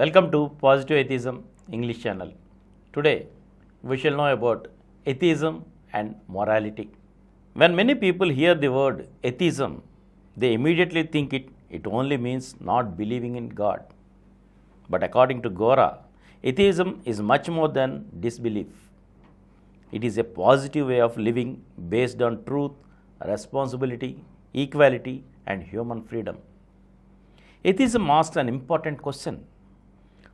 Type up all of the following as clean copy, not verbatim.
Welcome to Positive Atheism English Channel. Today, we shall know about atheism and morality. When many people hear the word atheism, they immediately think it only means not believing in God. But according to Gora, atheism is much more than disbelief. It is a positive way of living based on truth, responsibility, equality, and human freedom. Atheism asks an important question.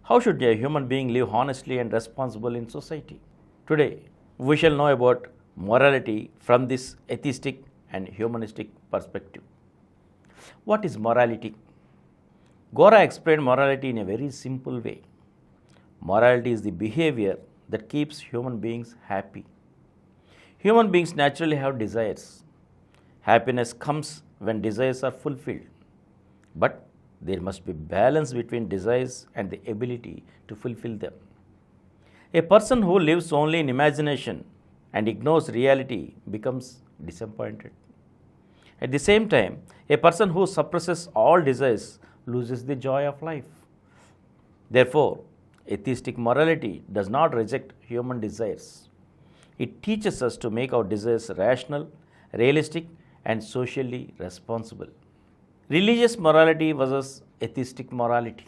How should a human being live honestly and responsible in society? Today, we shall know about morality from this atheistic and humanistic perspective. What is morality? Gora explained morality in a very simple way. Morality is the behavior that keeps human beings happy. Human beings naturally have desires. Happiness comes when desires are fulfilled. But there must be balance between desires and the ability to fulfill them. A person who lives only in imagination and ignores reality becomes disappointed. At the same time, a person who suppresses all desires loses the joy of life. Therefore, atheistic morality does not reject human desires. It teaches us to make our desires rational, realistic, and socially responsible. Religious morality versus atheistic morality.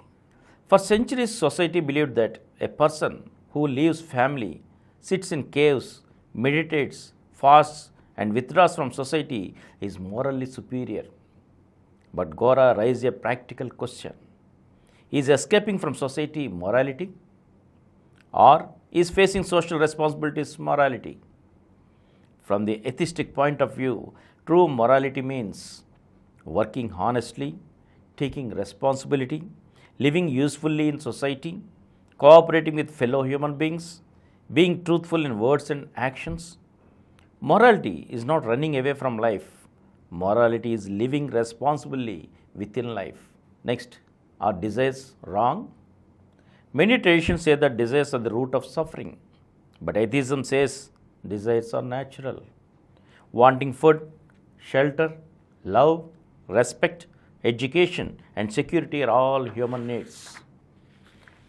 For centuries, society believed that a person who leaves family, sits in caves, meditates, fasts, and withdraws from society is morally superior. But Gora raised a practical question. Is escaping from society morality? Or is facing social responsibilities morality? From the atheistic point of view, true morality means working honestly, taking responsibility, living usefully in society, cooperating with fellow human beings, being truthful in words and actions. Morality is not running away from life. Morality is living responsibly within life. Next, are desires wrong? Many traditions say that desires are the root of suffering, but atheism says desires are natural. Wanting food, shelter, love, respect, education, and security are all human needs.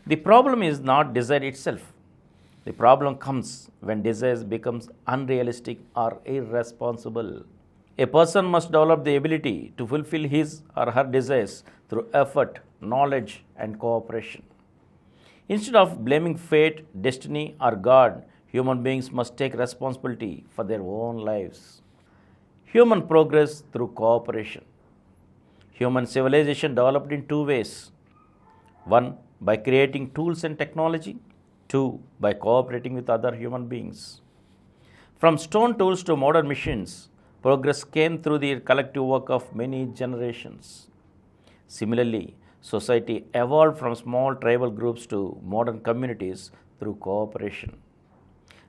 The problem is not desire itself. The problem comes when desires becomes unrealistic or irresponsible. A person must develop the ability to fulfill his or her desires through effort, knowledge, and cooperation. Instead of blaming fate, destiny, or God, human beings must take responsibility for their own lives. Human progress through cooperation. Human civilization developed in two ways. One, by creating tools and technology. Two, by cooperating with other human beings. From stone tools to modern machines, progress came through the collective work of many generations. Similarly, society evolved from small tribal groups to modern communities through cooperation.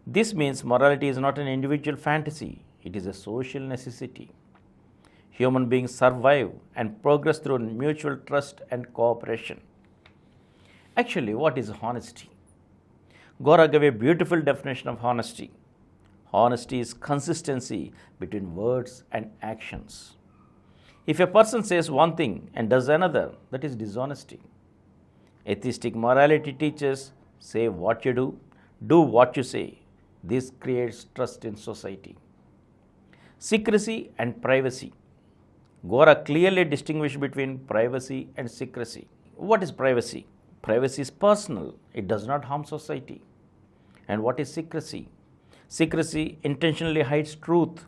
This means morality is not an individual fantasy, it is a social necessity. Human beings survive and progress through mutual trust and cooperation. Actually, what is honesty? Gora gave a beautiful definition of honesty. Honesty is consistency between words and actions. If a person says one thing and does another, that is dishonesty. Atheistic morality teaches say what you do what you say. This creates trust in society. Secrecy and privacy. Gora clearly distinguished between privacy and secrecy. What is privacy? Privacy is personal, it does not harm society. And what is secrecy? Secrecy intentionally hides truth.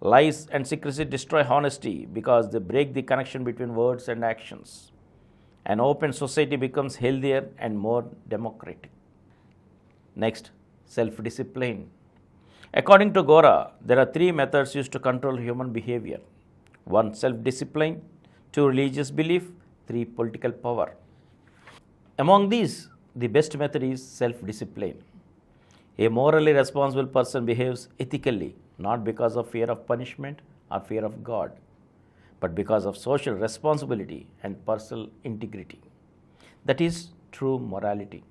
Lies and secrecy destroy honesty because they break the connection between words and actions. An open society becomes healthier and more democratic. Next, self-discipline. According to Gora, there are three methods used to control human behavior. 1. Self-discipline. 2. Religious belief. 3. Political power. Among these, the best method is self-discipline. A morally responsible person behaves ethically, not because of fear of punishment or fear of God, but because of social responsibility and personal integrity. That is true morality.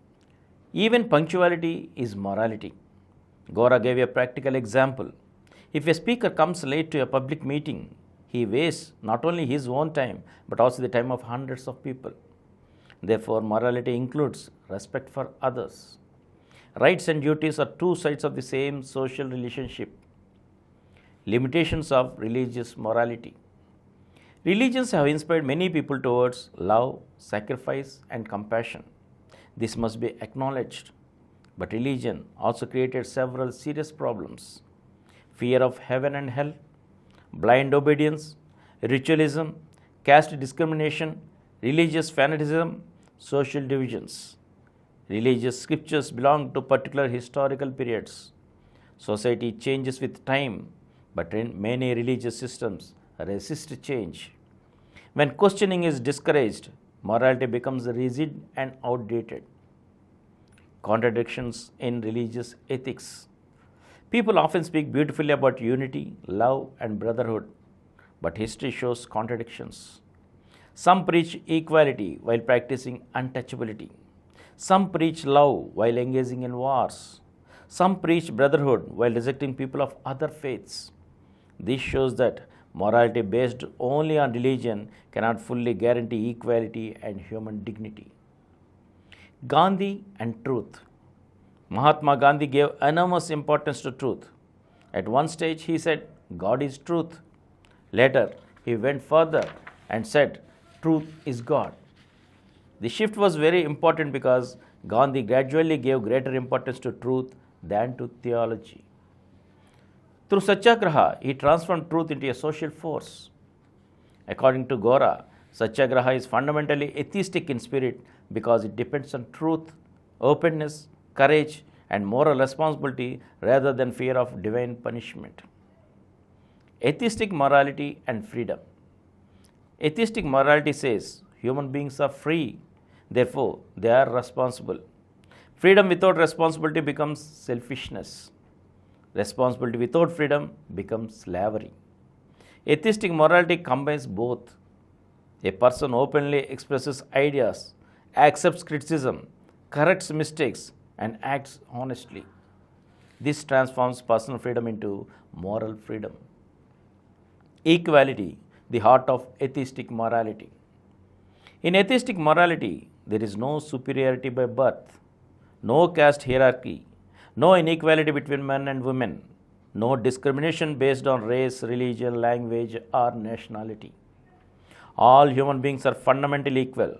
Even punctuality is morality. Gora gave a practical example. If a speaker comes late to a public meeting, he wastes not only his own time but also the time of hundreds of people. Therefore, morality includes respect for others. Rights and duties are two sides of the same social relationship. Limitations of religious morality. Religions have inspired many people towards love, sacrifice, and compassion. This must be acknowledged. But religion also created several serious problems: fear of heaven and hell, blind obedience, ritualism, caste discrimination, religious fanaticism, social divisions. Religious scriptures belong to particular historical periods. Society changes with time, but many religious systems resist change. When questioning is discouraged, morality becomes rigid and outdated. Contradictions in religious ethics. People often speak beautifully about unity, love, and brotherhood, but history shows contradictions. Some preach equality while practicing untouchability. Some preach love while engaging in wars. Some preach brotherhood while rejecting people of other faiths. This shows that morality based only on religion cannot fully guarantee equality and human dignity. Gandhi and truth. Mahatma Gandhi gave enormous importance to truth. At one stage, he said, God is truth. Later, he went further and said, truth is God. The shift was very important because Gandhi gradually gave greater importance to truth than to theology. Through Satyagraha, he transformed truth into a social force. According to Gora, Satyagraha is fundamentally atheistic in spirit because it depends on truth, openness, courage, and moral responsibility rather than fear of divine punishment. Atheistic morality and freedom. Atheistic morality says human beings are free, therefore they are responsible. Freedom without responsibility becomes selfishness. Responsibility without freedom becomes slavery. Atheistic morality combines both. A person openly expresses ideas, accepts criticism, corrects mistakes, and acts honestly. This transforms personal freedom into moral freedom. Equality, the heart of atheistic morality. In atheistic morality, there is no superiority by birth, no caste hierarchy, no inequality between men and women, no discrimination based on race, religion, language, or nationality. All human beings are fundamentally equal.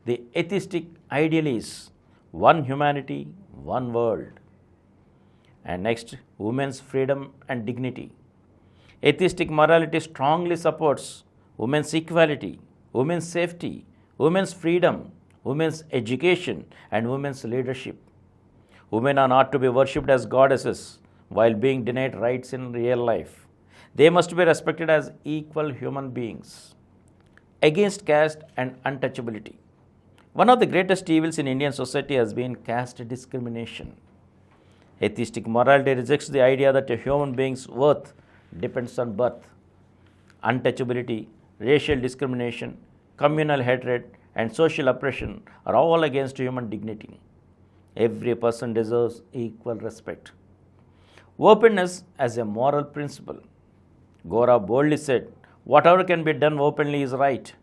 The atheistic ideal is one humanity, one world. And next, women's freedom and dignity. Atheistic morality strongly supports women's equality, women's safety, women's freedom, women's education, and women's leadership. Women are not to be worshipped as goddesses while being denied rights in real life. They must be respected as equal human beings. Against caste and untouchability. One of the greatest evils in Indian society has been caste discrimination. Atheistic morality rejects the idea that a human being's worth depends on birth. Untouchability, racial discrimination, communal hatred, and social oppression are all against human dignity. Every person deserves equal respect. Openness as a moral principle. Gora boldly said, whatever can be done openly is right.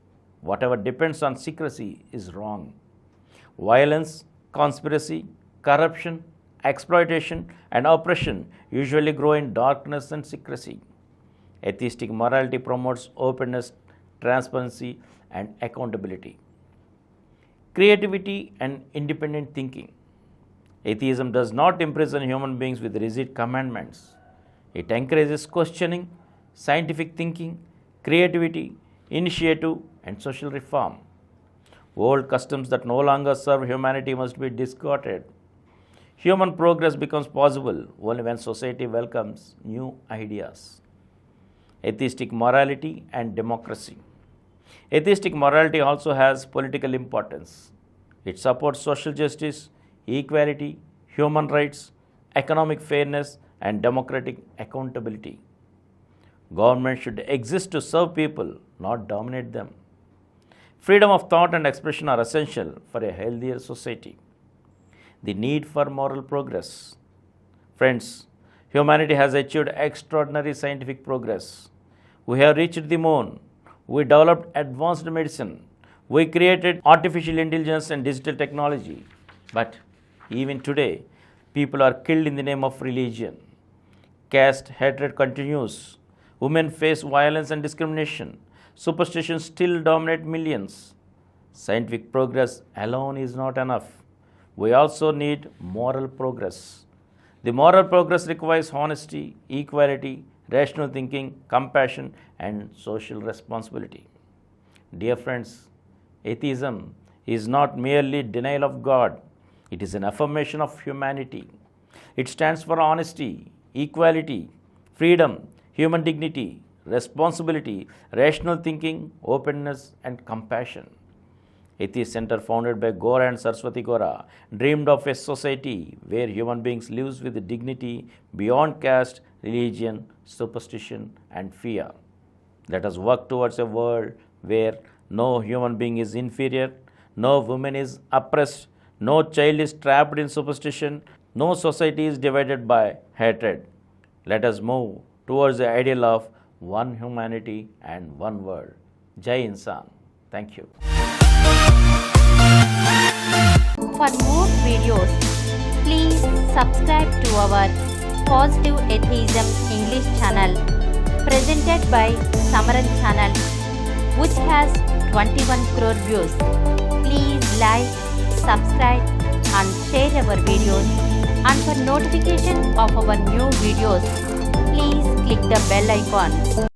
Whatever depends on secrecy is wrong. Violence, conspiracy, corruption, exploitation, and oppression usually grow in darkness and secrecy. Atheistic morality promotes openness, transparency, and accountability. Creativity and independent thinking. Atheism does not imprison human beings with rigid commandments. It encourages questioning, scientific thinking, creativity, initiative, and social reform. Old customs that no longer serve humanity must be discarded. Human progress becomes possible only when society welcomes new ideas. Atheistic morality and democracy. Atheistic morality also has political importance. It supports social justice, equality, human rights, economic fairness, and democratic accountability. Government should exist to serve people, not dominate them. Freedom of thought and expression are essential for a healthier society. The need for moral progress. Friends, humanity has achieved extraordinary scientific progress. We have reached the moon. We developed advanced medicine. We created artificial intelligence and digital technology. But even today, people are killed in the name of religion. Caste hatred continues. Women face violence and discrimination. Superstitions still dominate millions. Scientific progress alone is not enough. We also need moral progress. The moral progress requires honesty, equality, rational thinking, compassion, and social responsibility. Dear friends, atheism is not merely denial of God, it is an affirmation of humanity. It stands for honesty, equality, freedom, human dignity, responsibility, rational thinking, openness, and compassion. Atheist Center, founded by Gora and Saraswati Gora, dreamed of a society where human beings live with dignity beyond caste, religion, superstition, and fear. Let us work towards a world where no human being is inferior, no woman is oppressed, no child is trapped in superstition, no society is divided by hatred. Let us move towards the ideal of one humanity and one world. Jai Insan. Thank you. For more videos, please subscribe to our Positive Atheism English Channel, presented by Samaram channel, which has 21 crore views. Please like, subscribe and share our videos, and for notification of our new videos, please click the bell icon.